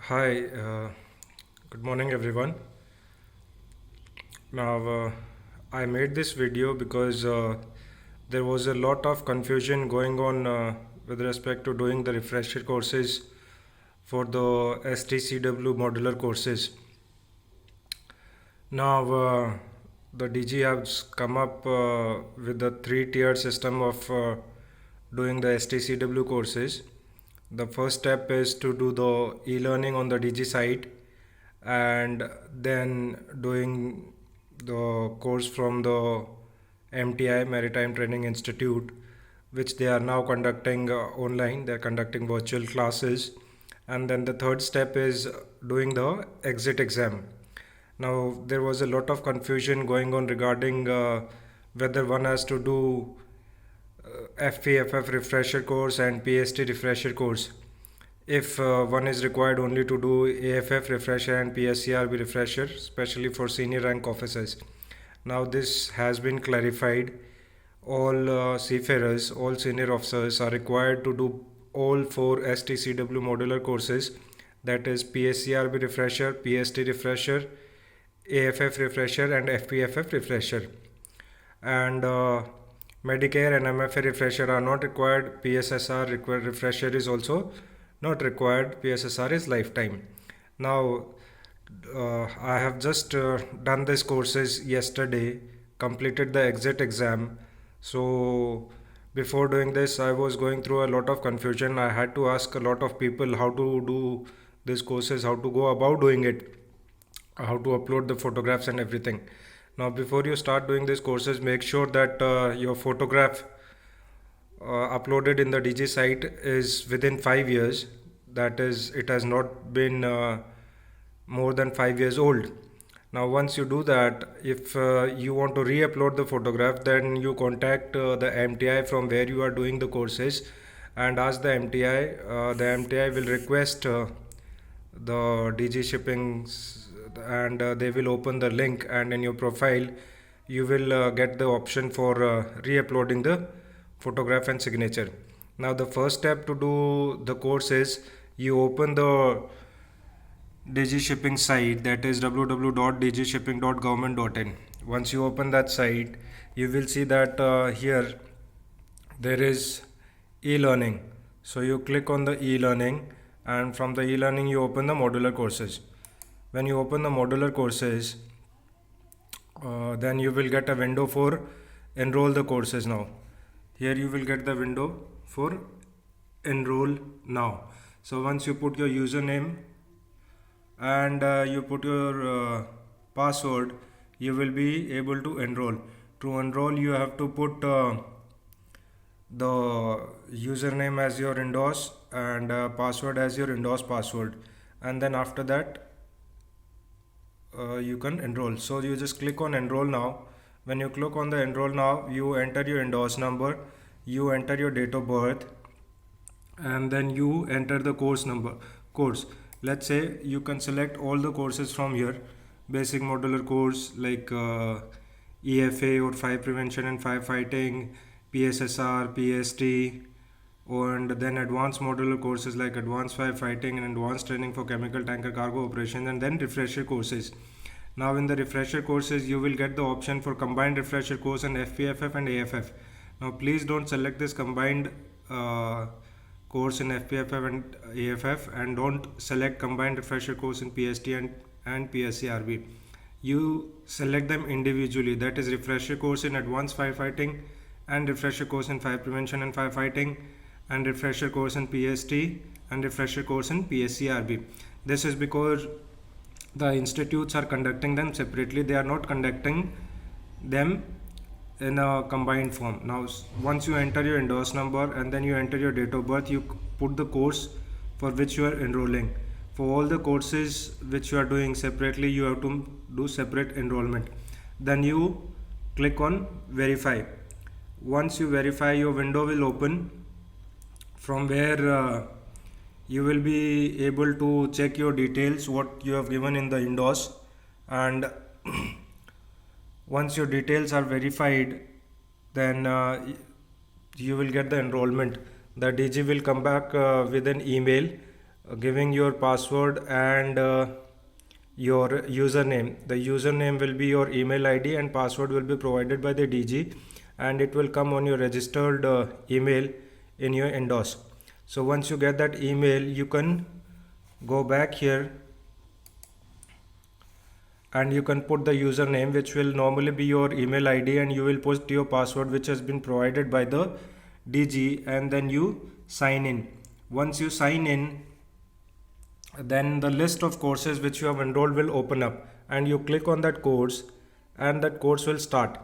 Hi, good morning everyone. Now, I made this video because there was a lot of confusion going on with respect to doing the refresher courses for the STCW modular courses. Now, the DG has come up with the three-tier system of doing the STCW courses. The first step is to do the e-learning on the DG site and then doing the course from the MTI Maritime Training Institute, which they are now conducting online. They are conducting virtual classes. And then the third step is doing the exit exam. Now, there was a lot of confusion going on regarding whether one has to do FPFF refresher course and PST refresher course. If one is required only to do AFF refresher and PSCRB refresher, especially for senior rank officers. Now, this has been clarified. All seafarers, all senior officers are required to do all four STCW modular courses, that is PSCRB refresher, PST refresher, AFF refresher, and FPFF refresher. And Medicare and MFA refresher are not required. PSSR refresher is also not required. PSSR is lifetime. Now, I have just done these courses yesterday, completed the exit exam. So, before doing this, I was going through a lot of confusion. I had to ask a lot of people how to do these courses, how to go about doing it, how to upload the photographs and everything. Now, before you start doing these courses, make sure that your photograph uploaded in the DG site is within 5 years. That is, it has not been more than 5 years old. Now, once you do that, if you want to re-upload the photograph, then you contact the MTI from where you are doing the courses and ask the MTI. The MTI will request the DG shipping and they will open the link, and in your profile you will get the option for re-uploading the photograph and signature. Now, the first step to do the course is you open the DG shipping site, that is www.dgshipping.government.in. Once you open that site, you will see that here there is e-learning. So you click on the e-learning, and from the e-learning you open the modular courses. When you open the modular courses, then you will get a window for enroll the courses now. Here you will get the window for enroll now. So once you put your username and you put your password, you will be able to enroll. To enroll, you have to put the username as your Indos and password as your Indos password, and then after that you can enroll. So you just click on enroll now. When you click on the enroll now, you enter your Indos number, you enter your date of birth, and then you enter the course. Let's say you can select all the courses from here: basic modular course like EFA or fire prevention and firefighting, PSSR, PST, and then advanced modular courses like advanced firefighting and advanced training for chemical tanker cargo operations, and then refresher courses. Now, in the refresher courses, you will get the option for combined refresher course and FPFF and AFF. Now, please don't select this combined course in FPFF and AFF, and don't select combined refresher course in PST and PSCRB. You select them individually, that is refresher course in advanced firefighting and refresher course in fire prevention and firefighting and refresher course in PST and refresher course in PSCRB. This is because the institutes are conducting them separately. They are not conducting them in a combined form. Now, once you enter your Indos number and then you enter your date of birth, you put the course for which you are enrolling. For all the courses which you are doing separately, you have to do separate enrollment. Then you click on verify. Once you verify, your window will open from where you will be able to check your details, what you have given in the Indos, and once your details are verified, then you will get the enrollment. The DG will come back with an email giving your password and your username. The username will be your email ID and password will be provided by the DG, and it will come on your registered email in your indos. So once you get that email, you can go back here and you can put the username, which will normally be your email ID, and you will put your password which has been provided by the DG, and then you sign in. Once you sign in, then the list of courses which you have enrolled will open up, and you click on that course and that course will start.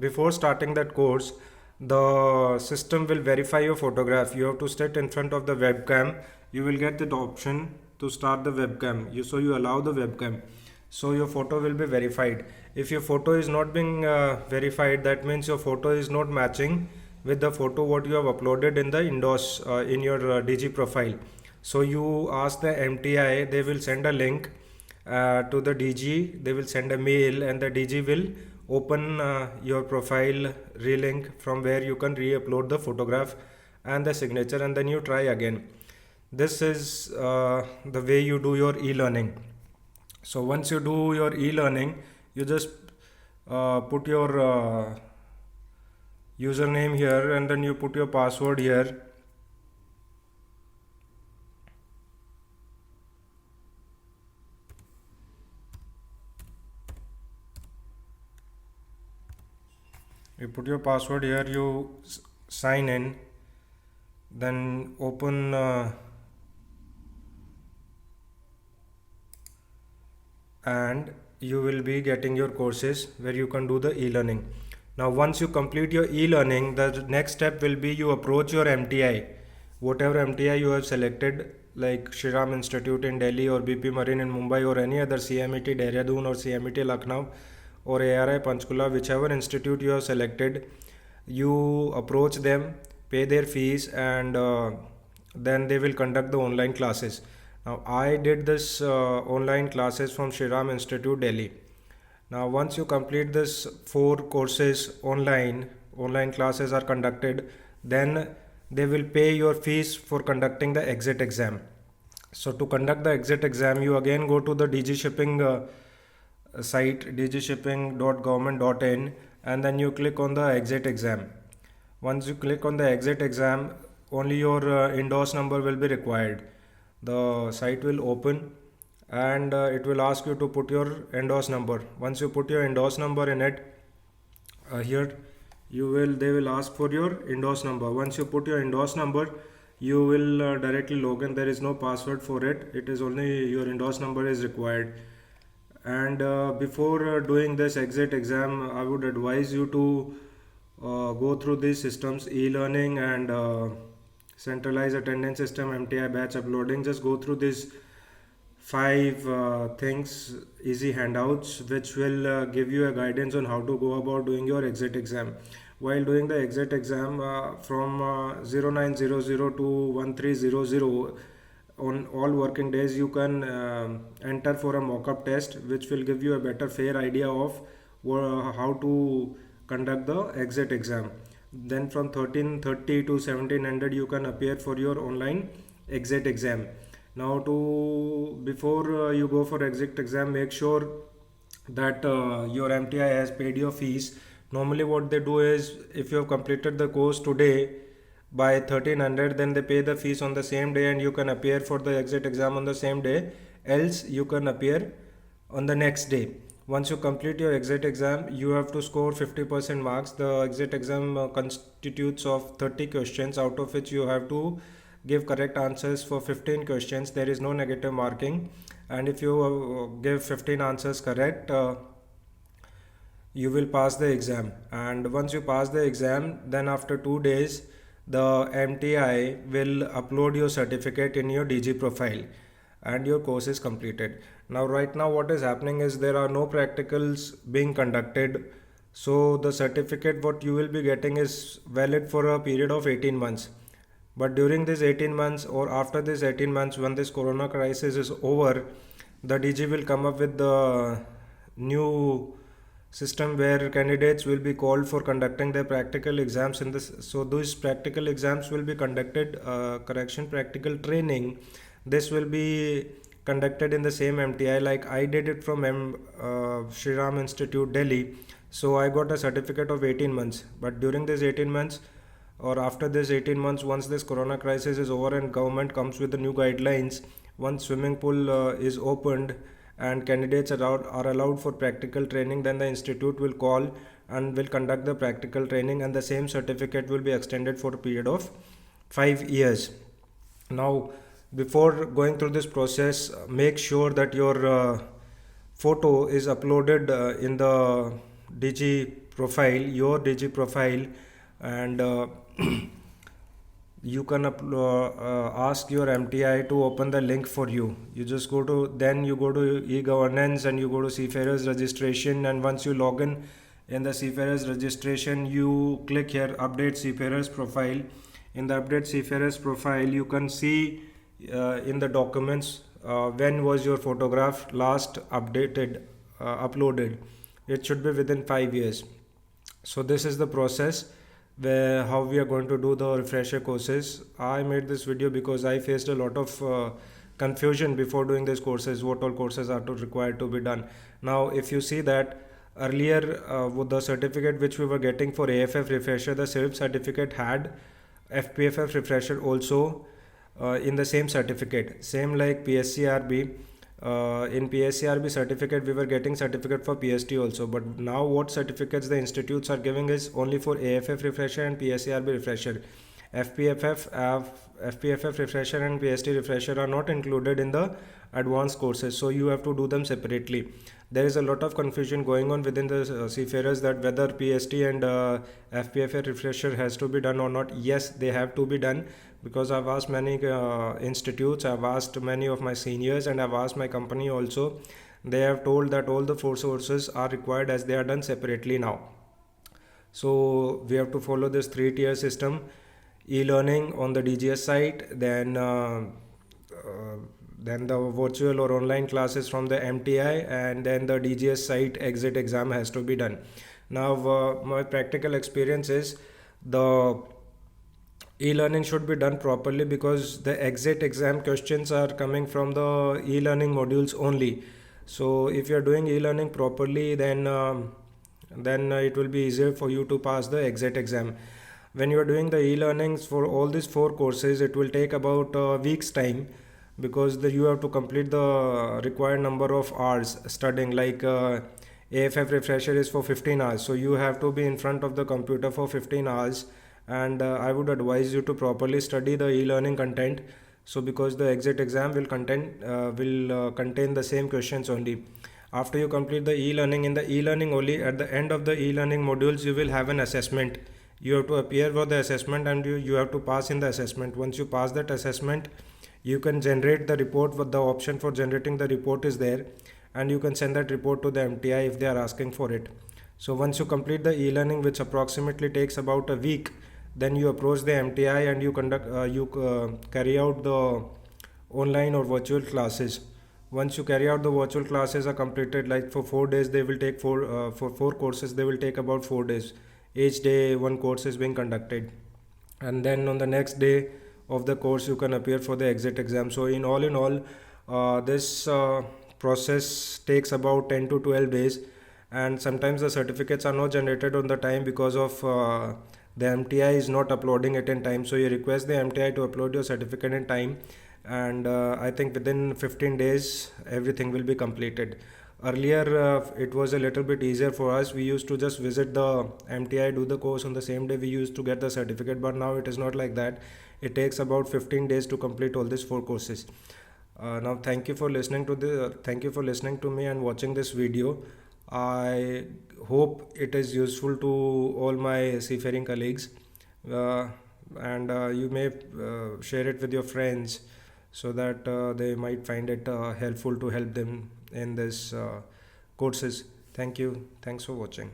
Before starting that course, the system will verify your photograph. You have to sit in front of the webcam. You will get the option to start the webcam. You allow the webcam, so your photo will be verified. If your photo is not being verified, that means your photo is not matching with the photo what you have uploaded in the indos in your DG profile. So you ask the MTI, they will send a link to the DG, they will send a mail, and the DG will open your profile relink from where you can re-upload the photograph and the signature, and then you try again. This is the way you do your e-learning. So once you do your e-learning, you just put your username here, and then you put your password here. You put your password here, you sign in, then open and you will be getting your courses where you can do the e-learning. Now once you complete your e-learning, the next step will be you approach your MTI, whatever MTI you have selected, like Shriram Institute in Delhi or BP Marine in Mumbai or any other CMET Dehradun or CMET Lucknow or ARI Panchkula, whichever institute you have selected. You approach them, pay their fees, and then they will conduct the online classes. Now I did this online classes from Shriram Institute Delhi. Now once you complete this 4 courses online classes are conducted, then they will pay your fees for conducting the exit exam. So to conduct the exit exam, you again go to the DG Shipping site, dgshipping.government.in, and then you click on the exit exam. Once you click on the exit exam, only your indos number will be required. The site will open, and it will ask you to put your indos number. Once you put your indos number in it, here they will ask for your indos number. Once you put your indos number, you will directly log in. There is no password for it. It is only your indos number is required. And before doing this exit exam, I would advise you to go through these systems: e-learning and centralized attendance system, MTI batch uploading. Just go through these 5 things, easy handouts, which will give you a guidance on how to go about doing your exit exam. While doing the exit exam, from 0900 to 1300 on all working days, you can enter for a mock-up test, which will give you a better fair idea of how to conduct the exit exam. Then from 1330 to 1700 you can appear for your online exit exam. Now before you go for exit exam, make sure that your MTI has paid your fees. Normally what they do is, if you have completed the course today by 1300, then they pay the fees on the same day, and you can appear for the exit exam on the same day. Else you can appear on the next day. Once you complete your exit exam, you have to score 50% marks. The exit exam constitutes of 30 questions, out of which you have to give correct answers for 15 questions. There is no negative marking, and if you give 15 answers correct, you will pass the exam. And once you pass the exam, then after 2 days the MTI will upload your certificate in your DG profile, and your course is completed. Now right now what is happening is, there are no practicals being conducted, so the certificate what you will be getting is valid for a period of 18 months. But during this 18 months, or after this 18 months, when this corona crisis is over, the DG will come up with the new system where candidates will be called for conducting their practical exams in this. So those practical exams will be conducted, practical training, this will be conducted in the same MTI. Like I did it from Shri Ram Institute, Delhi. So I got a certificate of 18 months. But during this 18 months, or after this 18 months, once this corona crisis is over and government comes with the new guidelines, once swimming pool is opened and candidates are allowed for practical training, then the institute will call and will conduct the practical training, and the same certificate will be extended for a period of 5 years. Now, before going through this process, make sure that your photo is uploaded in the Digi profile, your Digi profile, and you can ask your MTI to open the link for you. You just go to e-governance and you go to Seafarers registration, and once you log in the Seafarers registration, you click here update Seafarers profile. In the update Seafarers profile, you can see in the documents when was your photograph last uploaded. It should be within 5 years. So this is the process where how we are going to do the refresher courses. I made this video because I faced a lot of confusion before doing these courses, what all courses are required to be done. Now if you see that earlier with the certificate which we were getting for AFF refresher, the same certificate had FPFF refresher also in the same certificate, same like PSCRB. In PSCRB certificate we were getting certificate for PST also, but now what certificates the institutes are giving is only for AFF refresher and PSCRB refresher. FPFF refresher and PST refresher are not included in the advanced courses, so you have to do them separately. There is a lot of confusion going on within the seafarers that whether PST and FPFF refresher has to be done or not. Yes, they have to be done, because I've asked many institutes, I've asked many of my seniors, and I've asked my company also. They have told that all the 4 sources are required as they are done separately now. So we have to follow this 3-tier system: e-learning on the DGS site, then the virtual or online classes from the MTI, and then the DGS site exit exam has to be done. Now my practical experience is the e-learning should be done properly, because the exit exam questions are coming from the e-learning modules only. So if you are doing e-learning properly, then it will be easier for you to pass the exit exam. When you are doing the e-learnings for all these 4 courses, it will take about a week's time, because you have to complete the required number of hours studying. Like AFF refresher is for 15 hours, so you have to be in front of the computer for 15 hours, and I would advise you to properly study the e-learning content. So because the exit exam will contain the same questions only. After you complete the e-learning, in the e-learning only, at the end of the e-learning modules, you will have an assessment. You have to appear for the assessment, and you have to pass in the assessment. Once you pass that assessment, you can generate the report. With the option for generating the report is there, and you can send that report to the MTI if they are asking for it. So once you complete the e-learning, which approximately takes about a week, then you approach the MTI and you carry out the online or virtual classes. Once you carry out the virtual classes are completed, like for 4 days, they will take for 4 courses, they will take about 4 days. Each day one course is being conducted, and then on the next day of the course you can appear for the exit exam. So in all, this process takes about 10 to 12 days, and sometimes the certificates are not generated on the time because of the MTI is not uploading it in time. So you request the MTI to upload your certificate in time, and I think within 15 days everything will be completed. Earlier it was a little bit easier for us. We used to just visit the MTI, do the course on the same day we used to get the certificate, but now it is not like that. It takes about 15 days to complete all these 4 courses. Now thank you for listening to me and watching this video. I hope it is useful to all my seafaring colleagues, and you may share it with your friends, so that they might find it helpful to help them in this courses. Thank you. Thanks for watching.